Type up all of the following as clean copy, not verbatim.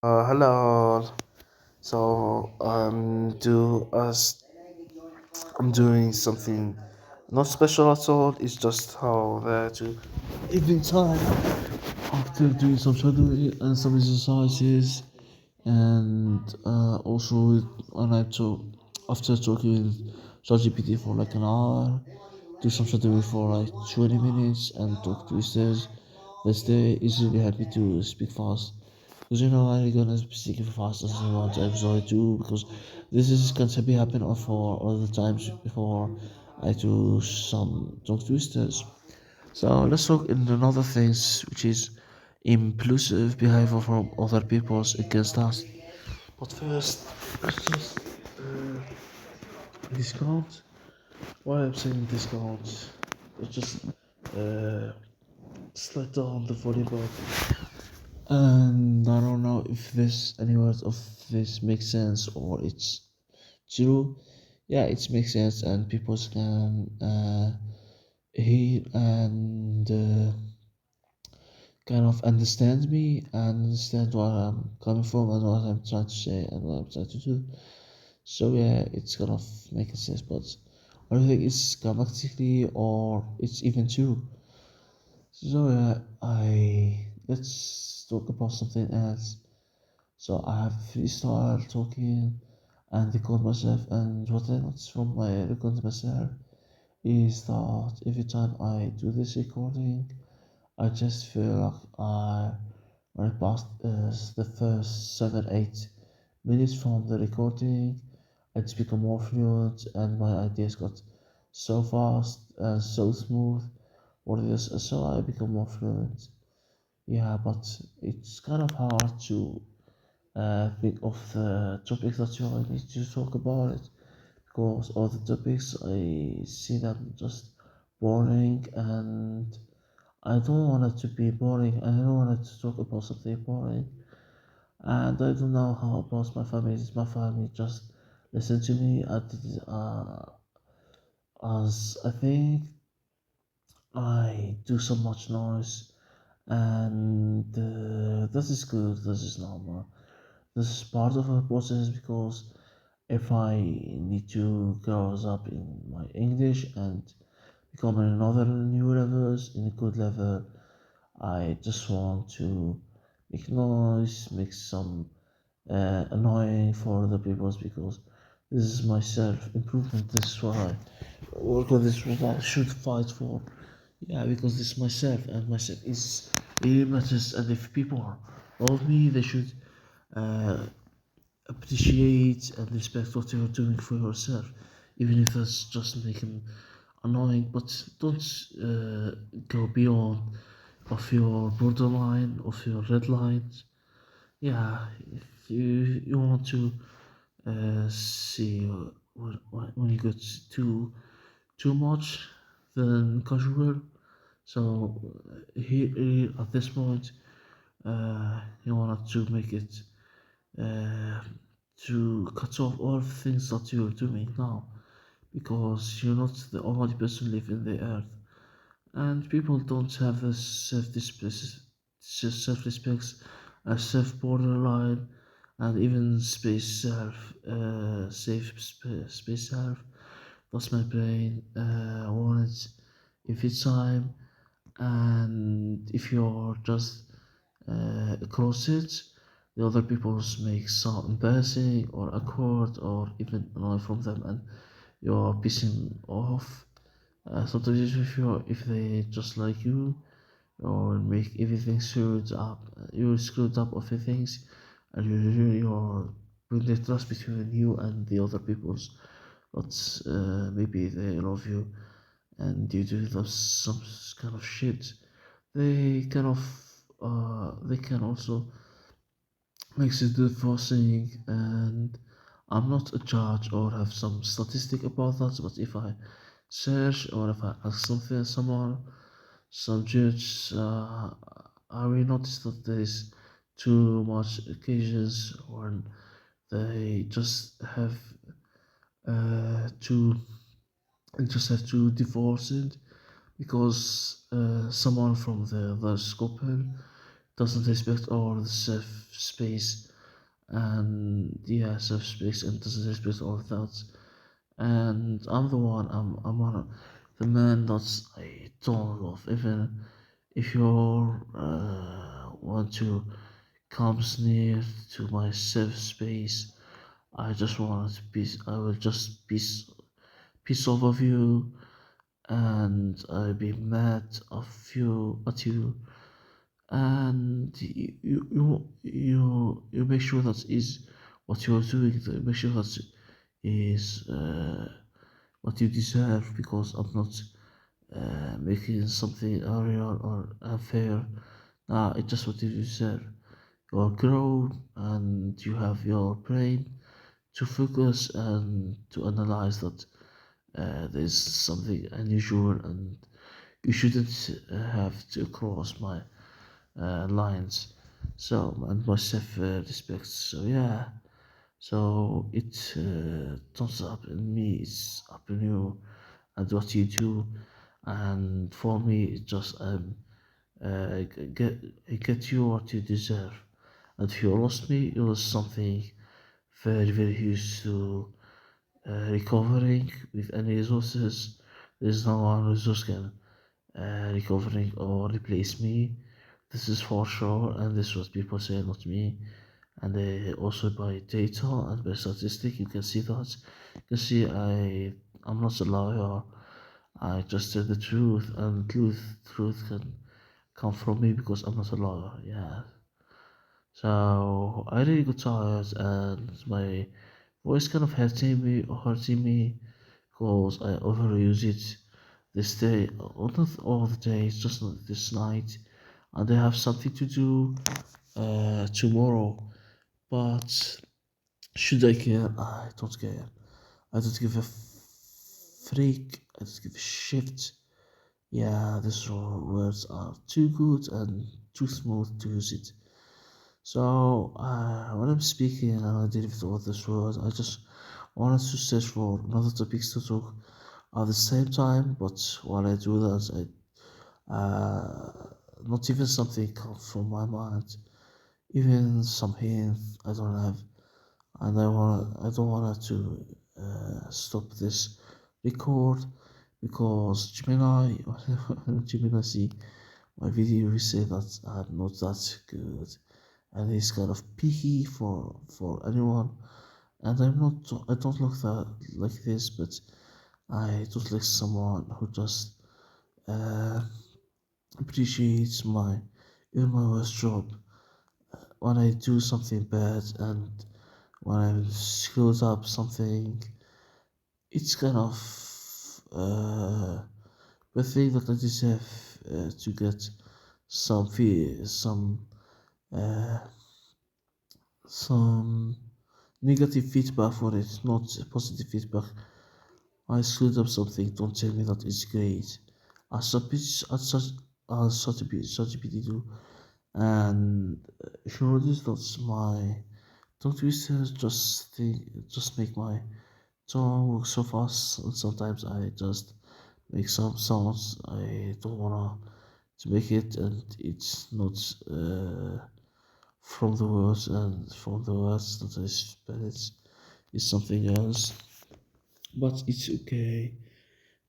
Hello. So do as I'm doing something not special at all. It's just how to evening time after doing some shadowing and some exercises, and also when I talk after talking with ChatGPT for like an hour, do some shadowing for like 20 minutes and talk twisters. This day is really happy to speak fast. Because I'm gonna speak fast as I want to episode 2 because this is going to be happening for all the times before I do some tongue twisters. So let's talk in another things which is impulsive behavior from other people's against us. But first, let's just discount. Why I'm saying discount? Let's just uh, slide down the volume up. And I don't know if this any words of this makes sense or it's true. Yeah, it makes sense, and people can hear and kind of understand me and understand where I'm coming from and what I'm trying to say and what I'm trying to do. So yeah, it's kind of making sense, but I don't think it's grammatically or it's even true. So yeah, I let's talk about something else. So I have freestyle talking and record myself, and what I noticed from my record myself is that every time I do this recording, I just feel like when I passed the first 7 8 minutes from the recording, I just become more fluent and my ideas got so fast and so smooth. What it is, so I become more fluent. Yeah, but it's kind of hard to think of the topics that you need to talk about it because all the topics I see them just boring and I don't want it to be boring. I don't want it to talk about something boring. And I don't know how about my family. My family just listen to me as I think I do so much noise, and this is good. This is normal. This is part of the process because if I need to grow up in my English and become another new levels in a good level, I just want to make noise, make some annoying for the peoples because this is my self improvement. This is what I work on. This is what I should fight for. Yeah, because this is myself and myself is really matters. And if people love me, they should uh, appreciate and respect what you're doing for yourself, even if that's just making annoying. But don't go beyond of your borderline, of your red lines. Yeah, if you want to see when you get too much, then casual. So here at this point, you wanted to make it uh, to cut off all the things that you're doing now because you're not the only person living the earth, and people don't have the self-respect, a self borderline, and even space self, space self. That's my brain. Wanted every time, and if you're just across it, the other people's make sound embarrassing or awkward or even annoying from them, and you're pissing off. Sometimes if they just like you or make everything screwed up, you're screwed up of the things, and you're putting the trust between you and the other people's. But maybe they love you, and you do some kind of shit. They can also makes it divorcing, and I'm not a judge or have some statistic about that, but if I search or if I ask something someone, some judge, I will notice that there is too much occasions when they to just have to divorce it because someone from the other couple doesn't respect our self space and yeah, safe space and doesn't respect all the thoughts. And I'm the one. I'm one of the man that's I don't love. Even if you want to come near to my safe space, I just want to peace. I will just peace off of you, and I'll be mad of you at you, and you make sure that is what you're doing. Make sure that is what you deserve, because I'm not making something unreal or unfair. Nah, it's just what you deserve. You're grown and you have your brain to focus and to analyze that there's something unusual, and you shouldn't have to cross my lines. So, and my self respect. So, yeah. So, it turns up in me, it's up in you and what you do. And for me, it's just get get you what you deserve. And if you lost me, you lost something very very huge to recovering with any resources. There's no one who's just can recovering or replace me. This is for sure, and this is what people say, not me. And also by data and by statistic, you can see that. You can see I'm not a liar. I just tell the truth, and truth can come from me because I'm not a liar. Yeah. So I really got tired, and my voice kind of hurting me because I overuse it this day, or not all the days, just not this night, and I have something to do tomorrow. But should I care? I don't care. I don't give a freak. I don't give a shit. Yeah, these words are too good and too smooth to use it. So when I'm speaking and I did with all these words, I just wanted to search for another topics to talk at the same time. But while I do that, not even something comes from my mind, even some hint I don't have, and I don't want to stop this record because Gemini, when Gemini see my video, he say that I'm not that good, and he's kind of picky for anyone, and I'm not. I don't look that like this, but I don't like someone who just uh, appreciates my even my worst job when I do something bad and when I screwed up something. It's kind of the thing that I deserve to get uh, some negative feedback for it, not positive feedback. I screwed up something. Don't tell me that it's great. As such a pity do. And if you notice, that's my tongue twisters. Just make my tongue work so fast. And sometimes I just make some sounds I don't wanna to make it, and it's not from the words, and from the words that I spell it is something else. But it's okay.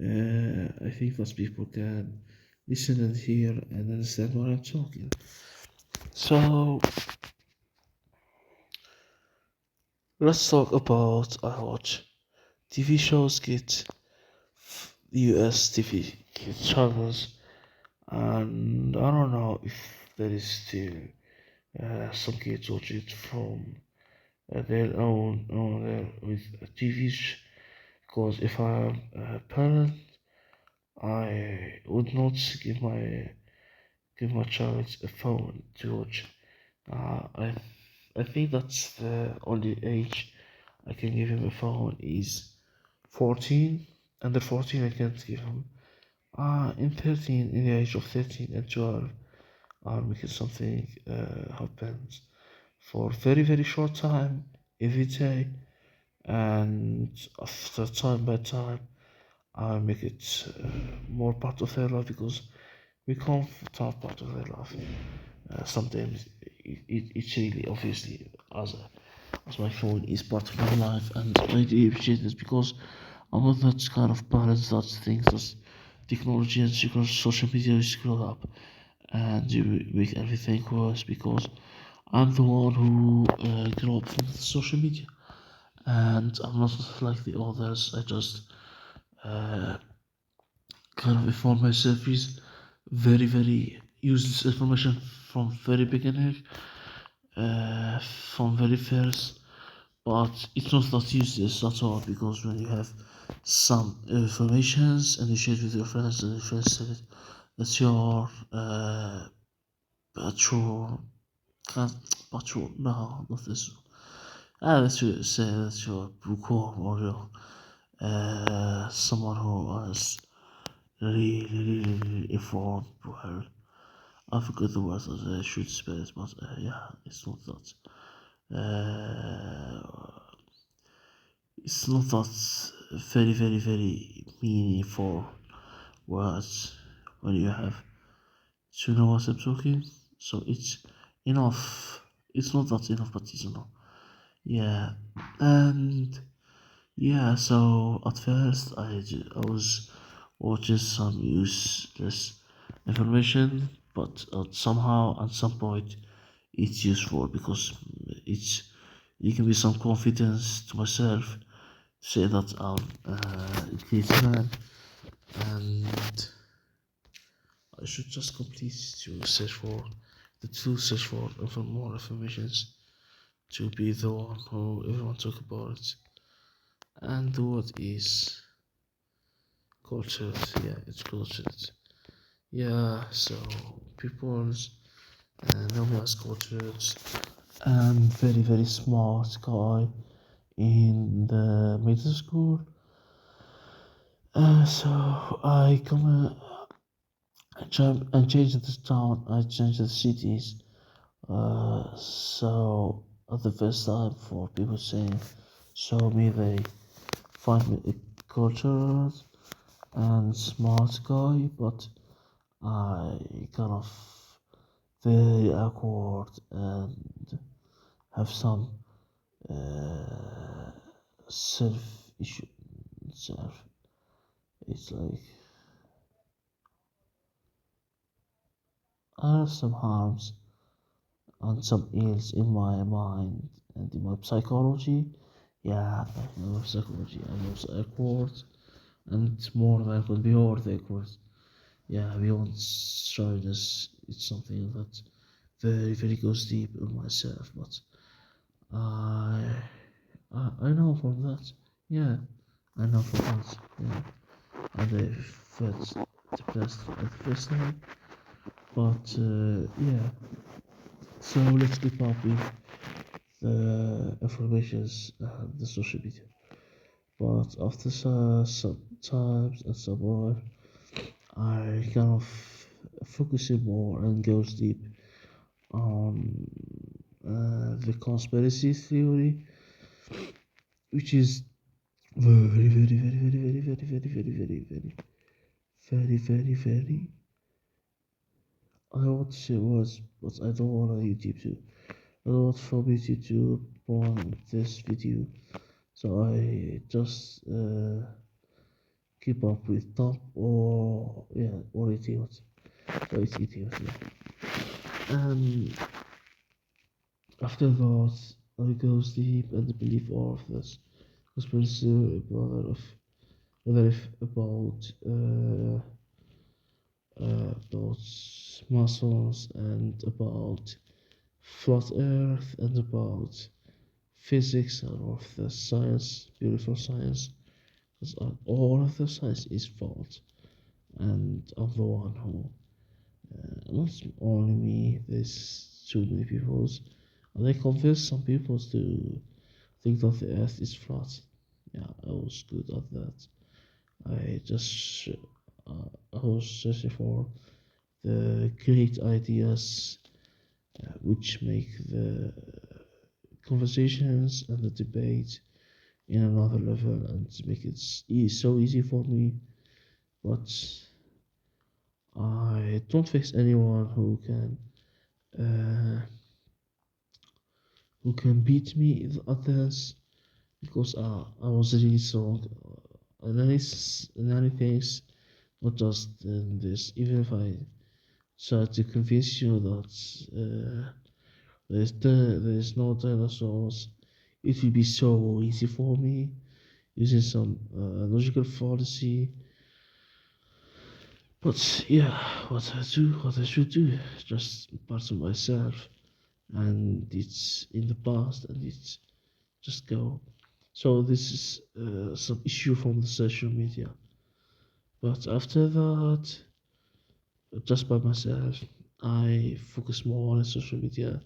I think that people can listen and hear and understand what I'm talking. So let's talk about I watch TV shows get US TV channels, and I don't know if there is still some kids watch it from their own with TVs. Because if I'm a parent, I would not give my child a phone to watch. Uh, I I think that's the only age I can give him a phone is 14. Under 14 I can't give him. In 13, in the age of 13 and 12, because something happens for very very short time every day, and after time by time I make it more part of their life because we can't talk part of their life. Sometimes it's really obviously as So my phone is part of my life, and I do appreciate this because I'm not that kind of parent that thinks that technology and social media is screwed up and you make everything worse because I'm the one who grew up from social media and I'm not like the others. I just uh, kind of inform myself with very useless information from very beginning, from very first. But it's not that useless at all because when you have some informations and you share it with your friends and your friends say that you're patrol, can't patrol, no, not this. Let's say that you're bookworm or you're someone who is really informed. Well, I forgot the word that I should spell it, but yeah, it's not that. It's not that very meaningful words when you have to know what I'm talking. So it's enough. It's not that enough, but it's enough. Yeah, and yeah. So at first, I was watching some useless information, but somehow at some point, it's useful because it's it can be some confidence to myself to say that I'm a creative man and I should just complete to search for the tool search for more informations to be the one who everyone talk about it. And the word is cultured. Yeah, it's cultured. Yeah, so people's known as cultured and very smart guy in the middle school. So I come I changed the town. I changed the cities. So at the first time for people saying, show me they find me a cultural and smart guy, but I kind of very awkward and have some uh, self issue. Self, it's like I have some harms and some ills in my mind and in my psychology. Yeah, I know psychology. I'm also awkward and more than I could be over the awkward. Yeah, beyond shyness, it's something that very goes deep in myself. But I, I know from that. Yeah, I know from that. Yeah, and I felt depressed at the first time. But yeah, so let's keep up with the informations and the social media. But after some times and some more, I kind of focusing more and goes deep on the conspiracy theory, which is very. I want to say words, but I don't want on YouTube to. I don't want for me to on this video, so I just keep up with top or yeah or idiots. So it's idiots. Yeah. And after that, I goes deep and believe all of this conspiracy whether if about muscles and about flat earth and about physics and all of the science, beautiful science, because all of the science is false. And I'm the one who, not only me, there's too many people, and they convince some people to think that the earth is flat. Yeah, I was good at that. I just, I was searching for the great ideas which make the conversations and the debate in another level and make it so easy for me. But I don't face anyone who can uh, who can beat me at this because I was really strong in any things, not just in this. Even if I try to convince you that there's no dinosaurs, it will be so easy for me using some logical fallacy. But yeah, what I should do, just part of myself, and it's in the past, and it's just go. So this is some issue from the social media. But after that, just by myself, I focus more on social media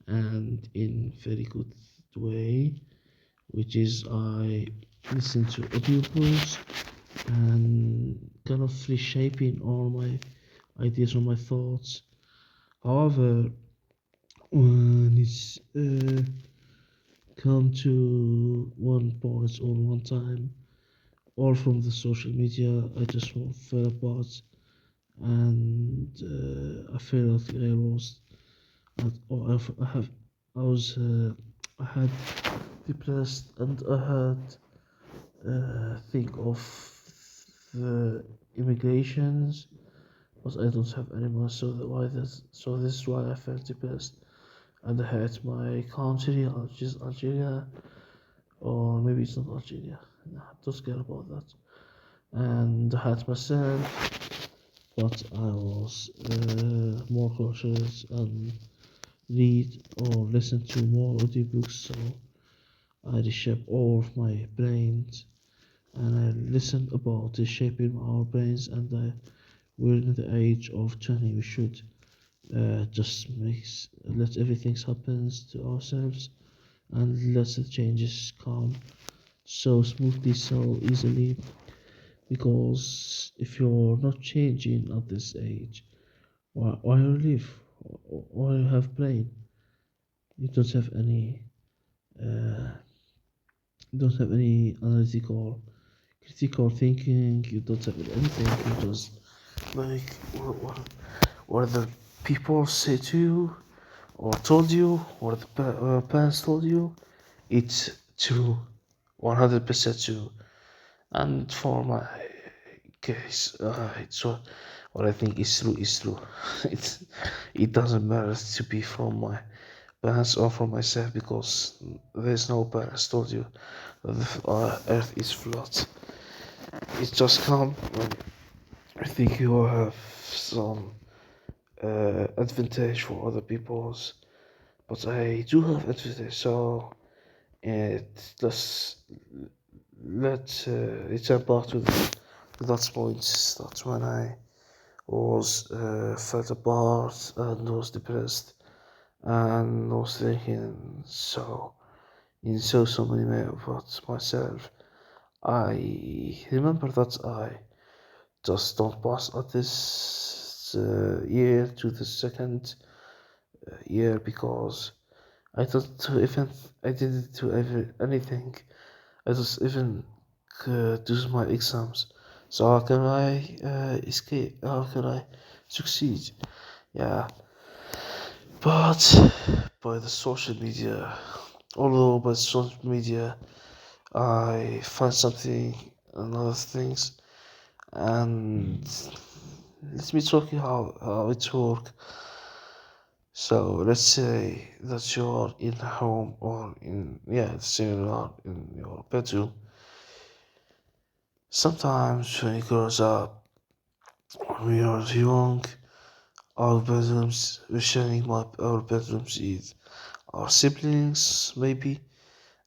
and in very good way, which is I listen to audiobooks and kind of reshaping all my ideas or my thoughts. However, when it's come to one point or one time, all from the social media, I just fell apart, and I feel like I lost. Or I have, I was, I had depressed, and I had think of the immigrations, but I don't have any more. So this is why I felt depressed, and I hate my country, which is Algeria, or maybe it's not Algeria. Nah, don't care about that. And I hate myself, but I was more cautious and read or listen to more audiobooks. So I reshape all of my brains, and I listen about the shaping our brains. And we're in the age of 20. We should just let everything happen to ourselves, and let the changes come so smoothly, so easily. Because if you're not changing at this age, why you live? Why you have brain? You don't have any. Uh, you don't have any analytical, critical thinking. You don't have anything. You just like what the people say to you, or told you, or the parents told you. It's true, 100% true. And for my case, it's what I think is true is true. It's it doesn't matter to be from my parents or from myself, because there's no parents told you that the earth is flat. It just come when I think you have some advantage for other people's, but I do have advantage. So it just let's return back to that point, that when I was felt apart and was depressed and was thinking so many ways about myself. I remember that I just don't pass at this year to the second year, because I don't do even I didn't do anything. I just even do my exams. So how can I escape? How can I succeed? Yeah, but by the social media, although by social media, I find something and other things, and let me talk you how it works. So let's say that you're in home, or in, yeah, let's say you're in your bedroom. Sometimes when it grows up, when we are young, our bedrooms, we're sharing our bedrooms with our siblings, maybe,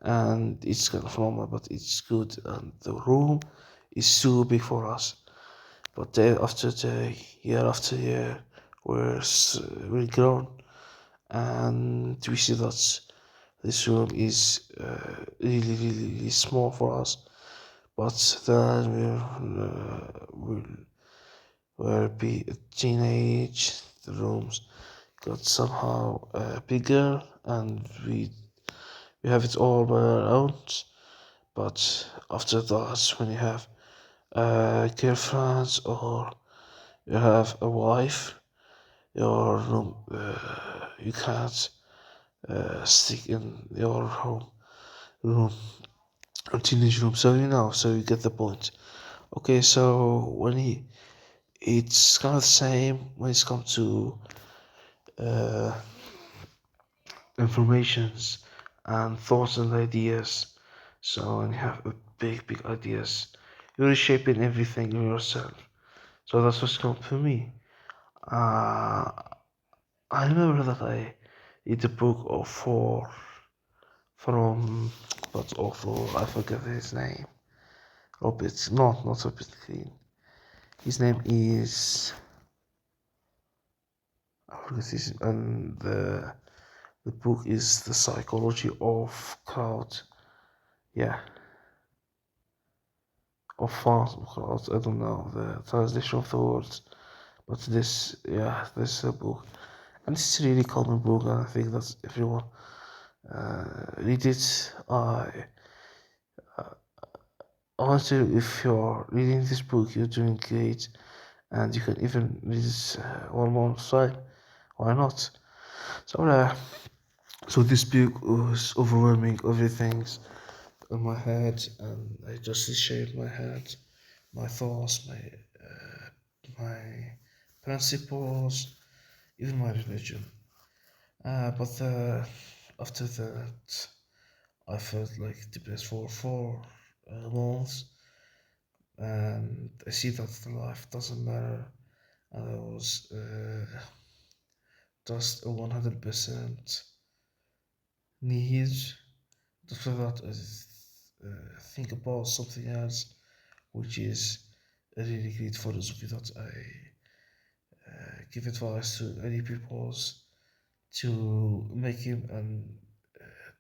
and it's kind of normal, but it's good, and the room is too big for us. But day after day, year after year, we're grown, and we see that this room is really small for us. But then we'll be a teenage. The rooms got somehow bigger, and we have it all by our own. But after that, when you have girlfriends, or you have a wife, your room you can't stick in your home room or teenage room. So so you get the point. Okay, so it's kind of the same when it's come to uh, informations and thoughts and ideas. So when you have a big ideas, you're reshaping everything in yourself. So that's what's come for me. Uh, I remember that I read a book of for from what's awful. I forget his name. Robert, not Robert Greene. His name is I forget his and the book is The Psychology of Crowd. Yeah, of farm crowds. I don't know the translation of the words, but this book, and it's a really common book, and I think that everyone read it. Honestly, if you're reading this book, you're doing great, and you can even read it one more time. Why not? So, so this book was overwhelming everything in my head, and I just reshaped my head, my thoughts, my principles, even my religion. But after that, I felt like depressed for 4 months, and I see that the life doesn't matter, and I was just a 100% need. After that, I think about something else, which is a really great philosophy that I give advice to any peoples to make him and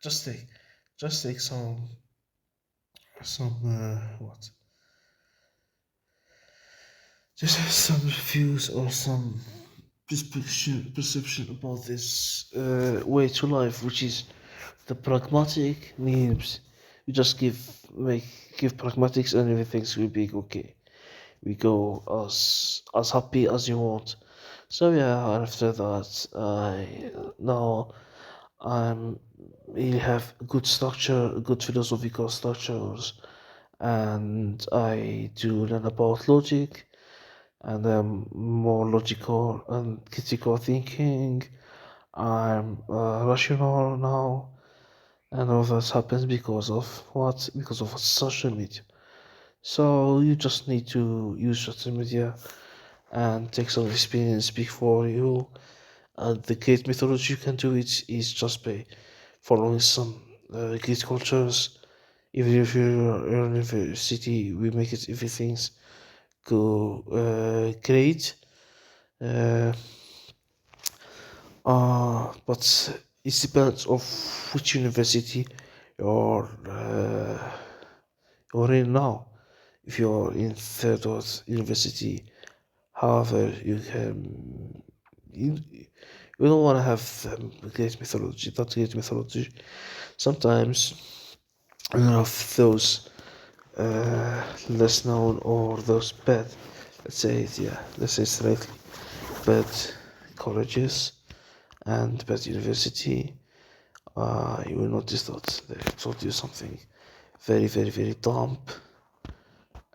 just take just take some what just some views or some perception about this way to life, which is the pragmatic means you just give pragmatics and everything's will be okay. We go as happy as you want. So yeah, after that, I now I'm really have good structure, good philosophical structures, and I do learn about logic and more logical and critical thinking. I'm rational now, and all this happens because of what? Because of social media. So you just need to use social media and take some experience before you. And the great methodology you can do it is just by following some great cultures. Even if you're in a university, we make it everything's go great. Uh, but it depends of which university you're you're in now. If you're in third or university, however, you, you don't want to have great mythology. That great mythology. Sometimes you have those less known or those bad. Let's say slightly bad colleges and bad university. You will notice that they taught you something very dumb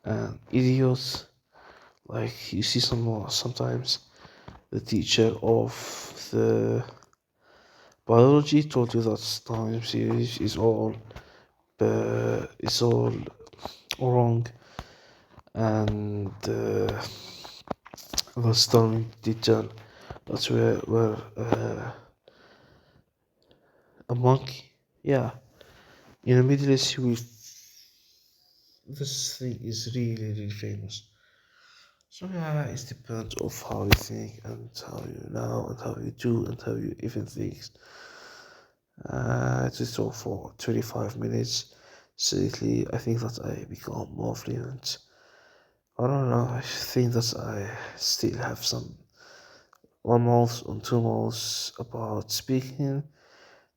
and idiot. Like you see sometimes the teacher of the biology told you that time series is all wrong, and the story teacher that's where a monkey. Yeah, in the Middle East, this thing is really famous. So yeah, it depends of how you think and how you know and how you do and how you even think. It is all for 25 minutes. Seriously, I think that I become more fluent. I don't know, I think that I still have some 1 month or 2 months about speaking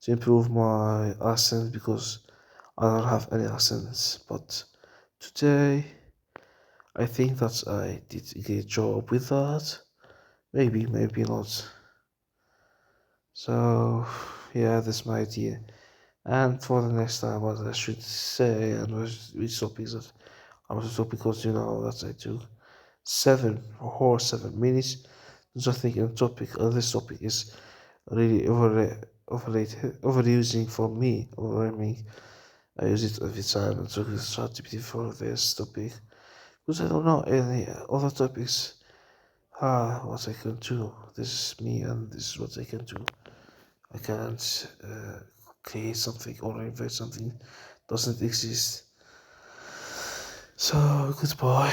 to improve my accent because I don't have any accents. But today, I think that I did a good job with that. Maybe not. So, yeah, that's my idea. And for the next time, what I should say, and which topics that I was to talk, because that I took 7 minutes to just think on topic. This topic is really overrated, overusing for me, overwhelming. I use it every time and took ChatGPT for this topic because I don't know any other topics. What I can do. This is me, and this is what I can do. I can't create something or invent something doesn't exist. So goodbye.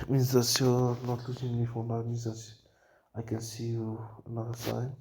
Means that you're not losing me for now. Means that I can see you another time.